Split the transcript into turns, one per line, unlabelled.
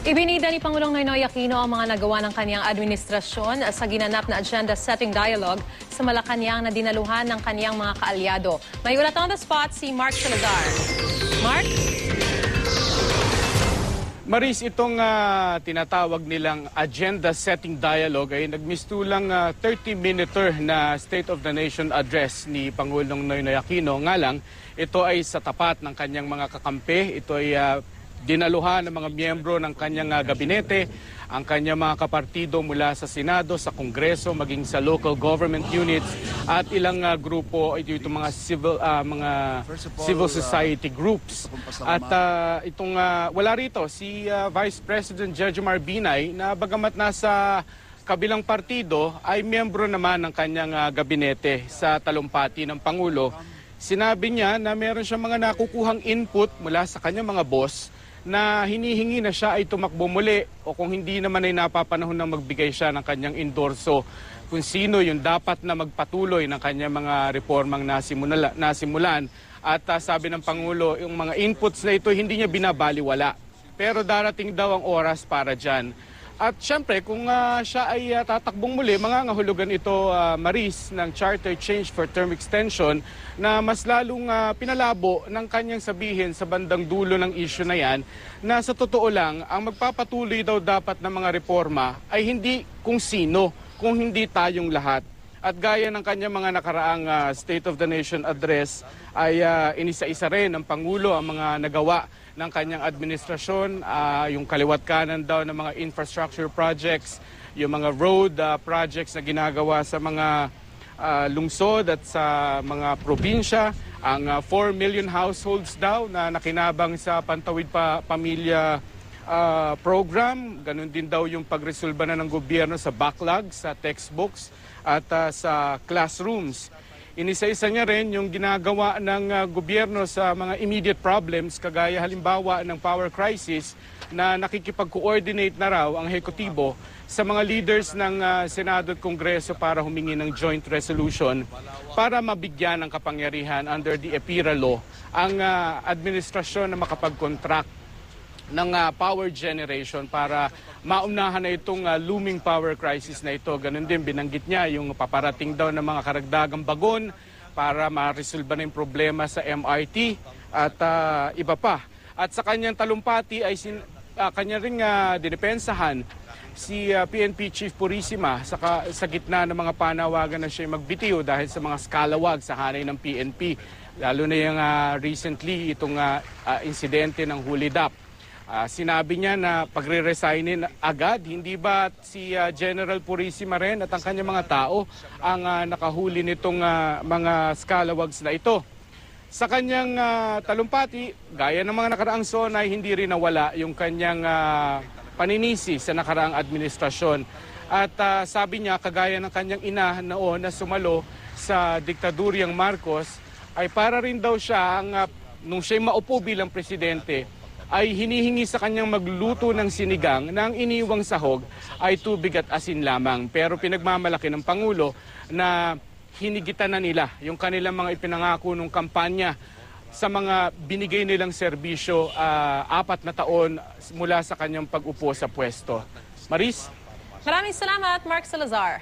Ibinida ni Pangulong Noynoy Aquino ang mga nagawa ng kanyang administrasyon sa ginanap na agenda-setting dialogue sa Malacanang na dinaluhan ng kanyang mga kaalyado. May ulat on the spot si Mark Salazar. Mark?
Maris, itong tinatawag nilang agenda-setting dialogue ay nagmistulang 30-minute na State of the Nation address ni Pangulong Noynoy Aquino. Nga lang, ito ay sa tapat ng kanyang mga kakampi. Ito ay dinaluhan ng mga miyembro ng kanyang gabinete, ang kanyang mga kapartido mula sa Senado, sa Kongreso, maging sa local government units at ilang grupo, itong mga civil society groups. At itong wala rito si Vice President Jejomar Binay na bagamat nasa kabilang partido ay miyembro naman ng kanyang gabinete sa talumpati ng Pangulo. Sinabi niya na meron siyang mga nakukuhang input mula sa kanyang mga boss na hinihingi na siya ay tumakbo muli o kung hindi naman ay napapanahon na magbigay siya ng kanyang endorso kung sino yung dapat na magpatuloy ng kanyang mga reformang nasimulan. At sabi ng Pangulo, yung mga inputs na ito hindi niya binabaliwala. Pero darating daw ang oras para dyan. At syempre, kung siya ay tatakbong muli, mangangahulugan ito, Maris, ng charter change for term extension na mas lalong pinalabo ng kanyang sabihin sa bandang dulo ng issue na yan na sa totoo lang, ang magpapatuloy daw dapat ng mga reforma ay hindi kung sino, kung hindi tayong lahat. At gaya ng kanyang mga nakaraang State of the Nation address ay inisa-isa rin ng Pangulo ang mga nagawa ng kanyang administrasyon, yung kaliwat kanan daw ng mga infrastructure projects, yung mga road projects na ginagawa sa mga lungsod at sa mga probinsya, ang 4 million households daw na nakinabang sa Pantawid Pamilya program, ganun din daw yung pagresolba na ng gobyerno sa backlog, sa textbooks at sa classrooms. Inisa-isa niya rin yung ginagawa ng gobyerno sa mga immediate problems kagaya halimbawa ng power crisis na nakikipag-coordinate na raw ang ehekutibo sa mga leaders ng Senado at Kongreso para humingi ng joint resolution para mabigyan ng kapangyarihan under the EPIRA law ang administrasyon na makapag-contract ng power generation para maunahan na itong looming power crisis na ito. Ganun din, binanggit niya yung paparating daw ng mga karagdagang bagon para ma-resolve na yung problema sa MRT at iba pa. At sa kanyang talumpati ay kanya ring dinepensahan si PNP Chief Purisima sa gitna ng mga panawagan na siya magbitiw dahil sa mga skalawag sa hanay ng PNP. Lalo na yung recently itong insidente ng Hulidap. Sinabi niya na pagre-resignin agad, hindi ba si General Purisima rin at ang kanyang mga tao ang nakahuli nitong mga scalawags na ito. Sa kanyang talumpati, gaya ng mga nakaraang zona, hindi rin nawala yung kanyang paninisi sa nakaraang administrasyon. At sabi niya, kagaya ng kanyang ina noon na sumalo sa diktaduryang Marcos, ay para rin daw siya, nung siya'y maupo bilang presidente, ay hinihingi sa kanyang magluto ng sinigang na ang iniwang sahog ay tubig at asin lamang. Pero pinagmamalaki ng Pangulo na hinigitan na nila yung kanilang mga ipinangako ng kampanya sa mga binigay nilang serbisyo 4 na taon mula sa kanyang pag-upo sa pwesto. Maris?
Maraming salamat, Mark Salazar.